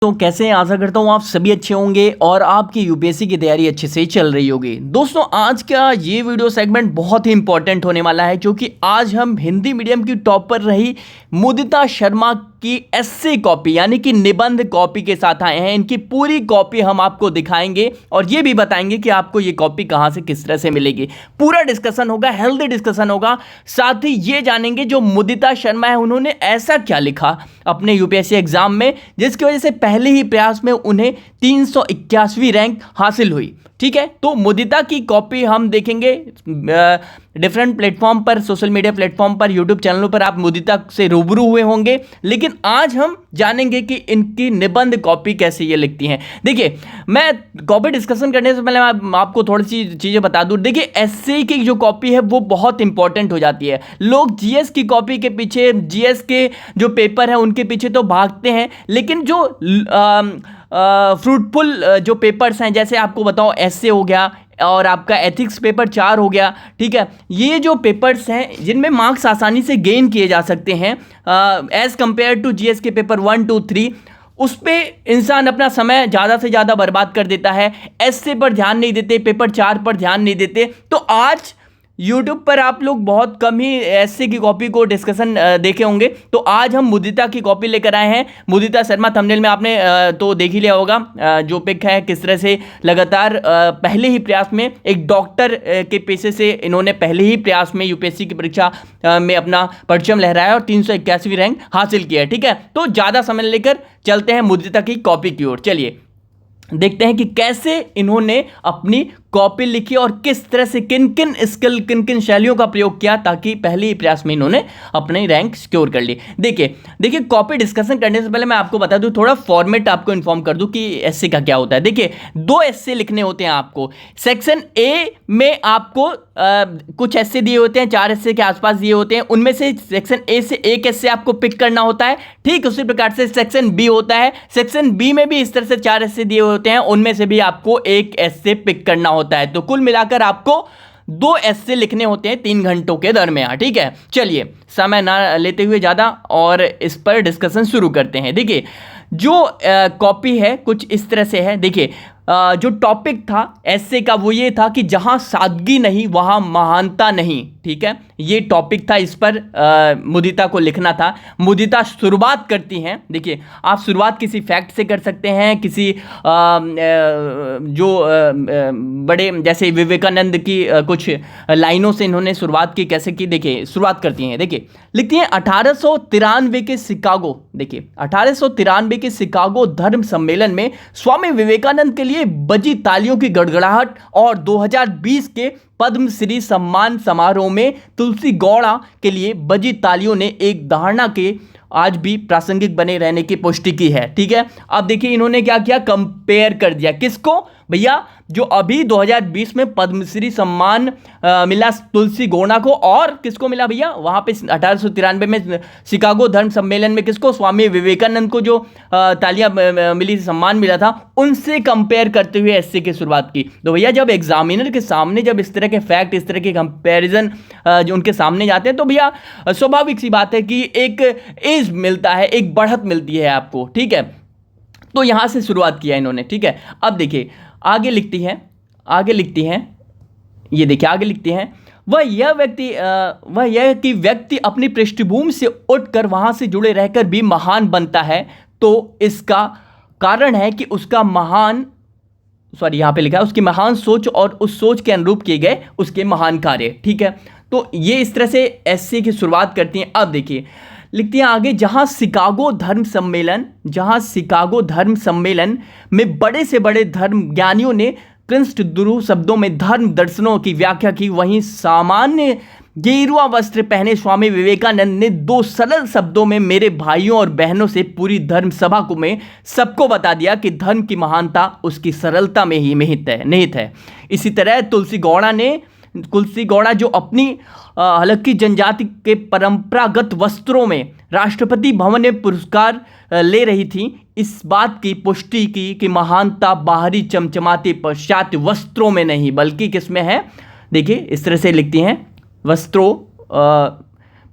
तो कैसे हैं? आशा करता हूँ आप सभी अच्छे होंगे और आपकी यूपीएससी की तैयारी अच्छे से चल रही होगी। दोस्तों, आज का ये वीडियो सेगमेंट बहुत ही इंपॉर्टेंट होने वाला है क्योंकि आज हम हिंदी मीडियम की टॉपर रही मुदिता शर्मा की एस्से कॉपी यानी कि निबंध कॉपी के साथ आए हैं। इनकी पूरी कॉपी हम आपको दिखाएंगे और ये भी बताएंगे कि आपको ये कॉपी कहाँ से किस तरह से मिलेगी। पूरा डिस्कशन होगा, हेल्दी डिस्कशन होगा। साथ ही ये जानेंगे जो मुदिता शर्मा है उन्होंने ऐसा क्या लिखा अपने यूपीएससी एग्जाम में जिसकी वजह से पहले ही प्रयास में उन्हें 381वीं रैंक हासिल हुई। ठीक है, तो मुदिता की कॉपी हम देखेंगे डिफरेंट प्लेटफॉर्म पर, सोशल मीडिया प्लेटफॉर्म पर, यूट्यूब चैनलों पर आप मुदिता से रूबरू हुए होंगे, लेकिन आज हम जानेंगे कि इनकी निबंध कॉपी कैसे ये लिखती हैं। देखिए, मैं कॉपी डिस्कशन करने से पहले मैं आपको थोड़ी सी चीज़ें बता दूं। देखिए, एसए की जो कॉपी है वो बहुत इंपॉर्टेंट हो जाती है। लोग जीएस की कॉपी के पीछे, जीएस के जो पेपर है उनके पीछे तो भागते हैं, लेकिन जो फ्रूटफुल जो पेपर्स हैं, जैसे आपको बताओ एसए हो गया और आपका एथिक्स पेपर 4 हो गया, ठीक है, ये जो पेपर्स हैं जिनमें मार्क्स आसानी से गेन किए जा सकते हैं एज कंपेयर टू जीएस के पेपर 1, 2, 3, उस पर इंसान अपना समय ज़्यादा से ज़्यादा बर्बाद कर देता है। एसए पर ध्यान नहीं देते, पेपर 4 पर ध्यान नहीं देते। तो आज YouTube पर आप लोग बहुत कम ही एसए की कॉपी को डिस्कशन देखे होंगे, तो आज हम मुदिता की कॉपी लेकर आए हैं। मुदिता शर्मा, थंबनेल में आपने तो देख ही लिया होगा जो पिक है, किस तरह से लगातार पहले ही प्रयास में एक डॉक्टर के पेशे से इन्होंने पहले ही प्रयास में यूपीएससी की परीक्षा में अपना परचम लहराया और 381वीं रैंक हासिल किया है। ठीक है, तो ज़्यादा समय लेकर चलते हैं मुदिता की कॉपी की ओर। चलिए देखते हैं कि कैसे इन्होंने अपनी कॉपी लिखी और किस तरह से किन किन स्किल, किन किन शैलियों का प्रयोग किया ताकि पहले ही प्रयास में इन्होंने अपनी रैंक सिक्योर कर ली। देखिए कॉपी डिस्कशन करने से पहले मैं आपको बता दूं, थोड़ा फॉर्मेट आपको इन्फॉर्म कर दूं कि एसए का क्या होता है। देखिए, 2 एसए लिखने होते हैं आपको। सेक्शन ए में आपको कुछ एसए दिए होते हैं, 4 एसए के आसपास दिए होते हैं, उनमें से सेक्शन ए से एक एसए आपको पिक करना होता है। ठीक उसी प्रकार से सेक्शन बी होता है। सेक्शन बी में भी इस तरह से 4 एसए दिए होते हैं, उनमें से भी आपको एक एसए पिक करना होता है। तो कुल मिलाकर आपको 2 एसए लिखने होते हैं 3 घंटों के दरमियान। ठीक है, चलिए समय ना लेते हुए ज़्यादा और इस पर डिस्कशन शुरू करते हैं। देखिए, जो कॉपी है कुछ इस तरह से है। देखिए, जो टॉपिक था एसए का वो ये था कि जहां सादगी नहीं वहां महानता नहीं। ठीक है, ये टॉपिक था, इस पर मुदिता को लिखना था। मुदिता शुरुआत करती हैं। देखिए, आप शुरुआत किसी फैक्ट से कर सकते हैं, किसी जो बड़े जैसे विवेकानंद की कुछ लाइनों से इन्होंने शुरुआत की। कैसे की, देखिए शुरुआत करती हैं। देखिए लिखती हैं 1893 के शिकागो। देखिए 1893 के शिकागो धर्म सम्मेलन में स्वामी विवेकानंद के लिए बजी तालियों की गड़गड़ाहट और 2020 के पद्मश्री सम्मान समारोह में तुलसी गौड़ा के लिए बजी तालियों ने एक धारणा के आज भी प्रासंगिक बने रहने की पुष्टि की है। ठीक है, अब देखिए इन्होंने क्या किया, कंपेयर कर दिया। किसको भैया? जो अभी 2020 में पद्मश्री सम्मान मिला तुलसी गौड़ा को, और किसको मिला भैया वहां पे 1893 में शिकागो धर्म सम्मेलन में किसको? स्वामी विवेकानंद को जो तालियां मिली, सम्मान मिला था, उनसे कंपेयर करते हुए एसए की शुरुआत की। तो भैया जब एग्जामिनर के सामने जब इस तरह के फैक्ट, इस तरह के कंपेरिजन जो उनके सामने जाते हैं तो भैया स्वाभाविक सी बात है कि एक एज मिलता है, एक बढ़त मिलती है आपको। ठीक है, तो यहां से शुरुआत किया इन्होंने। ठीक है, अब देखिए आगे लिखती हैं, ये देखिए आगे लिखती हैं, वह यह कि व्यक्ति अपनी पृष्ठभूमि से उठकर वहां से जुड़े रहकर भी महान बनता है, तो इसका कारण है कि उसका यहाँ पे लिखा है उसकी महान सोच और उस सोच के अनुरूप किए गए उसके महान कार्य। ठीक है, तो ये इस तरह से एसए की शुरुआत करती हैं। अब देखिए लिखती हैं आगे, जहां शिकागो धर्म सम्मेलन में बड़े से बड़े धर्म ज्ञानियों ने कृष्ण दुरू शब्दों में धर्म दर्शनों की व्याख्या की, वहीं सामान्य गेरुआ वस्त्र पहने स्वामी विवेकानंद ने 2 सरल शब्दों में मेरे भाइयों और बहनों से पूरी धर्म सभा को में सबको बता दिया कि धर्म की महानता उसकी सरलता में ही निहित है। इसी तरह तुलसी गौड़ा जो अपनी हल्की जनजाति के परंपरागत वस्त्रों में राष्ट्रपति भवन में पुरस्कार ले रही थी, इस बात की पुष्टि की कि महानता बाहरी चमचमाते पाश्चात्य वस्त्रों में नहीं बल्कि किसमें है। देखिए इस तरह से लिखती हैं, वस्त्रों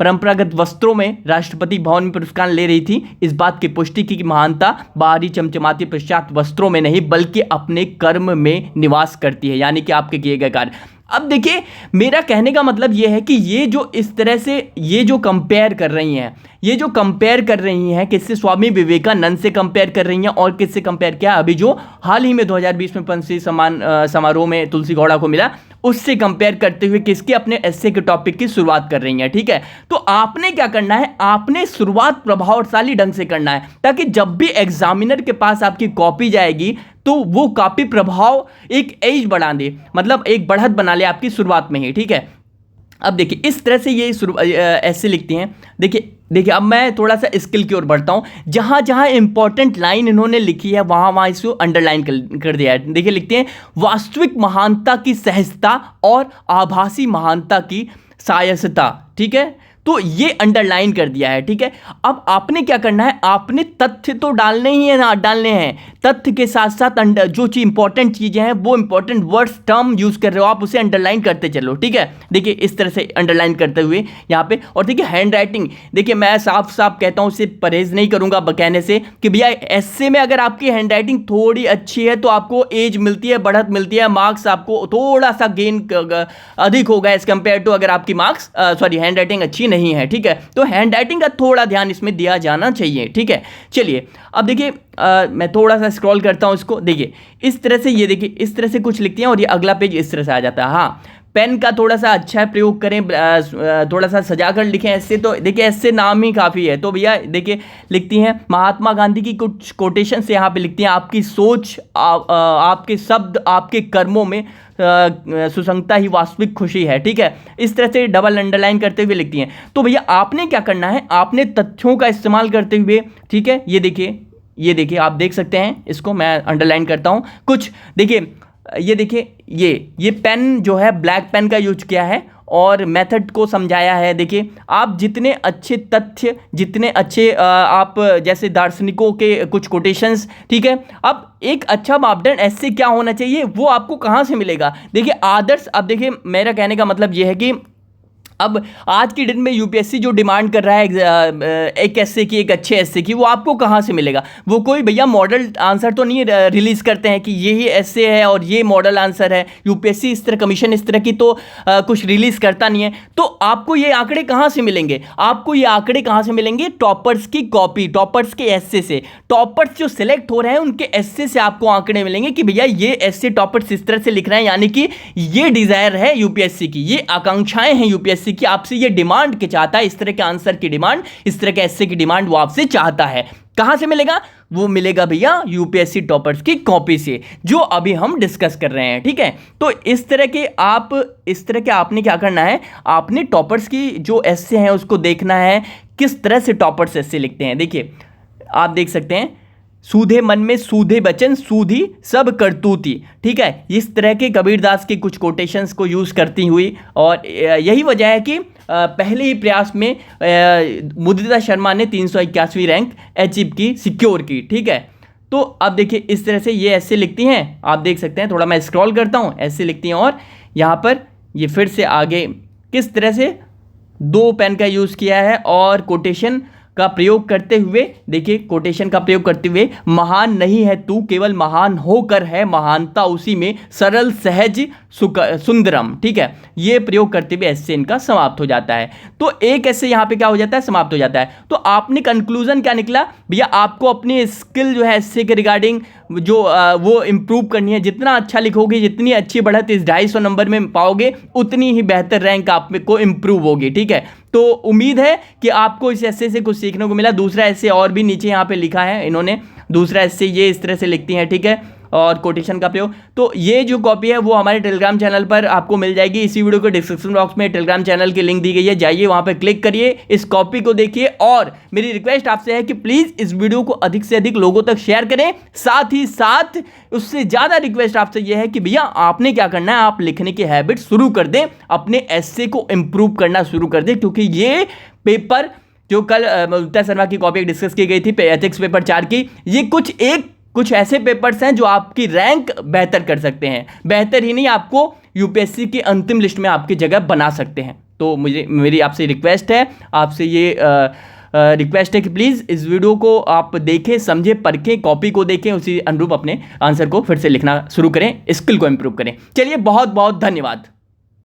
परंपरागत वस्त्रों में राष्ट्रपति भवन में पुरस्कार ले रही थी, इस बात की पुष्टि की कि महानता बाहरी चमचमाती पश्चात वस्त्रों में नहीं बल्कि अपने कर्म में निवास करती है, यानी कि आपके किए गए कार्य। अब देखिए, मेरा कहने का मतलब ये है कि ये जो इस तरह से ये जो कंपेयर कर रही हैं, ये जो कंपेयर कर रही हैं किससे, स्वामी विवेकानंद से कंपेयर कर रही हैं और किससे कंपेयर किया, अभी जो हाल ही में 2020 में पद्मश्री सम्मान समारोह में तुलसी गौड़ा को मिला, उससे कंपेयर करते हुए किसके, अपने एस्से के टॉपिक की शुरुआत कर रही हैं। ठीक है, तो आपने क्या करना है, आपने शुरुआत प्रभावशाली ढंग से करना है, ताकि जब भी एग्जामिनर के पास आपकी कॉपी जाएगी तो वो कॉपी प्रभाव एक एज बढ़ा दे, मतलब एक बढ़त बना ले आपकी शुरुआत में ही। ठीक है, अब देखिए इस तरह से ये ऐसे लिखती हैं। देखिए अब मैं थोड़ा सा स्किल की ओर बढ़ता हूँ। जहाँ जहाँ इंपॉर्टेंट लाइन इन्होंने लिखी है वहाँ वहाँ इसको अंडरलाइन कर दिया है। देखिए लिखते हैं, वास्तविक महानता की सहजता और आभासी महानता की सायसता। ठीक है, तो ये अंडरलाइन कर दिया है। ठीक है, अब आपने क्या करना है, आपने तथ्य तो डालने ही है ना, डालने हैं, तथ्य के साथ साथ जो चीज इंपॉर्टेंट चीजें हैं वो इंपॉर्टेंट वर्ड्स टर्म यूज कर रहे हो आप, उसे अंडरलाइन करते चलो। ठीक है, देखिए इस तरह से अंडरलाइन करते हुए यहाँ पे। और देखिए हैंड राइटिंग, देखिए मैं साफ साफ कहता हूँ, उससे परहेज नहीं करूंगा कहने से कि भैया एस्से में अगर आपकी हैंड राइटिंग थोड़ी अच्छी है तो आपको एज मिलती है, बढ़त मिलती है, मार्क्स आपको थोड़ा सा गेन अधिक होगा एज कंपेयर टू अगर आपकी मार्क्स हैंड राइटिंग अच्छी नहीं है। ठीक है, तो हैंड राइटिंग का थोड़ा ध्यान इसमें दिया जाना चाहिए। ठीक है, चलिए अब देखिए मैं थोड़ा सा स्क्रॉल करता हूं इसको। देखिए इस तरह से, ये देखिए इस तरह से कुछ लिखते हैं और ये अगला पेज इस तरह से आ जाता है। हाँ, पेन का थोड़ा सा अच्छा प्रयोग करें, थोड़ा सा सजाकर लिखें ऐसे। तो देखिए ऐसे नाम ही काफ़ी है। तो भैया देखिए लिखती हैं, महात्मा गांधी की कुछ कोटेशन से यहाँ पे लिखती हैं, आपकी सोच आपके शब्द आपके कर्मों में सुसंगता ही वास्तविक खुशी है। ठीक है, इस तरह से डबल अंडरलाइन करते हुए लिखती हैं। तो भैया आपने क्या करना है, आपने तथ्यों का इस्तेमाल करते हुए, ठीक है, ये देखिए आप देख सकते हैं, इसको मैं अंडरलाइन करता हूं कुछ। देखिए ये देखिए, ये पेन जो है ब्लैक पेन का यूज किया है और मेथड को समझाया है। देखिए आप जितने अच्छे तथ्य, जितने अच्छे आप जैसे दार्शनिकों के कुछ कोटेशंस, ठीक है, अब एक अच्छा मापदंड ऐसे क्या होना चाहिए वो आपको कहाँ से मिलेगा। देखिए आदर्श, अब देखिए मेरा कहने का मतलब ये है कि अब आज की डेट में यूपीएससी जो डिमांड कर रहा है एक एस्से की, एक अच्छे एस्से की, वो आपको कहाँ से मिलेगा। वो कोई भैया मॉडल आंसर तो नहीं रिलीज़ करते हैं कि यही एस्से है और ये मॉडल आंसर है। यूपीएससी इस तरह, कमीशन इस तरह की तो कुछ रिलीज़ करता नहीं है। तो आपको ये आंकड़े कहाँ से मिलेंगे, आपको ये आंकड़े कहाँ से मिलेंगे, टॉपर्स की कॉपी, टॉपर्स के एस्से से। टॉपर्स जो सिलेक्ट हो रहे हैं उनके एस्से से आपको आंकड़े मिलेंगे कि भैया ये एस्से टॉपर्स इस तरह से लिख रहे हैं, यानी कि ये डिज़ायर है यूपीएससी की, ये आकांक्षाएं हैं यूपीएससी कि आपसे ये डिमांड के चाहता है, इस तरह के आंसर की डिमांड, इस तरह के एस्से की डिमांड वो आपसे चाहता है। कहां से मिलेगा, वो मिलेगा भैया यूपीएससी टॉपर्स की कॉपी से, जो अभी हम डिस्कस कर रहे हैं। ठीक है, तो इस तरह के आपने क्या करना है, आपने टॉपर्स की जो एस्से हैं उसको देखना है किस तरह से टॉपर्स एस्से लिखते हैं। देखिए आप देख सकते हैं, सूधे मन में सूधे बचन सूधी सब करतूती। ठीक है, इस तरह के कबीरदास के कुछ कोटेशंस को यूज़ करती हुई, और यही वजह है कि पहले ही प्रयास में मुदिता शर्मा ने 381वीं रैंक अचीव की, सिक्योर की। ठीक है, तो अब देखिए इस तरह से ये ऐसे लिखती हैं, आप देख सकते हैं, थोड़ा मैं स्क्रॉल करता हूँ, ऐसे लिखती हैं। और यहाँ पर ये फिर से आगे किस तरह से 2 पेन का यूज़ किया है और कोटेशन का प्रयोग करते हुए, देखिए कोटेशन का प्रयोग करते हुए, महान नहीं है तू केवल महान होकर है, महानता उसी में सरल सहज सुंदरम। ठीक है, ये प्रयोग करते हुए एस्से इनका समाप्त हो जाता है। तो एक ऐसे यहाँ पे क्या हो जाता है, समाप्त हो जाता है। तो आपने कंक्लूजन क्या निकला भैया, आपको अपनी स्किल जो है एस्से के रिगार्डिंग जो वो इम्प्रूव करनी है। जितना अच्छा लिखोगे, जितनी अच्छी बढ़त इस 250 नंबर में पाओगे, उतनी ही बेहतर रैंक आप में को इम्प्रूव होगी। ठीक है, तो उम्मीद है कि आपको इस एस्से से कुछ सीखने को मिला। दूसरा एस्से और भी नीचे यहाँ पे लिखा है इन्होंने, दूसरा एस्से ये इस तरह से लिखती हैं। ठीक है, और कोटेशन का प्रयोग, तो ये जो कॉपी है वो हमारे टेलीग्राम चैनल पर आपको मिल जाएगी। इसी वीडियो के डिस्क्रिप्शन बॉक्स में टेलीग्राम चैनल की लिंक दी गई है, जाइए वहाँ पर क्लिक करिए, इस कॉपी को देखिए। और मेरी रिक्वेस्ट आपसे है कि प्लीज़ इस वीडियो को अधिक से अधिक लोगों तक शेयर करें। साथ ही साथ उससे ज़्यादा रिक्वेस्ट आपसे यह है कि भैया आपने क्या करना है, आप लिखने की हैबिट शुरू कर दें, अपने एस्से को इम्प्रूव करना शुरू कर दें, क्योंकि ये पेपर जो कल मुदिता शर्मा की कॉपी डिस्कस की गई थी एथिक्स पेपर 4 की, ये कुछ ऐसे पेपर्स हैं जो आपकी रैंक बेहतर कर सकते हैं। बेहतर ही नहीं, आपको यूपीएससी की अंतिम लिस्ट में आपकी जगह बना सकते हैं। तो मेरी आपसे रिक्वेस्ट है, आपसे ये रिक्वेस्ट है कि प्लीज़ इस वीडियो को आप देखें, समझें, परखें, कॉपी को देखें, उसी अनुरूप अपने आंसर को फिर से लिखना शुरू करें, स्किल को इम्प्रूव करें। चलिए, बहुत बहुत धन्यवाद।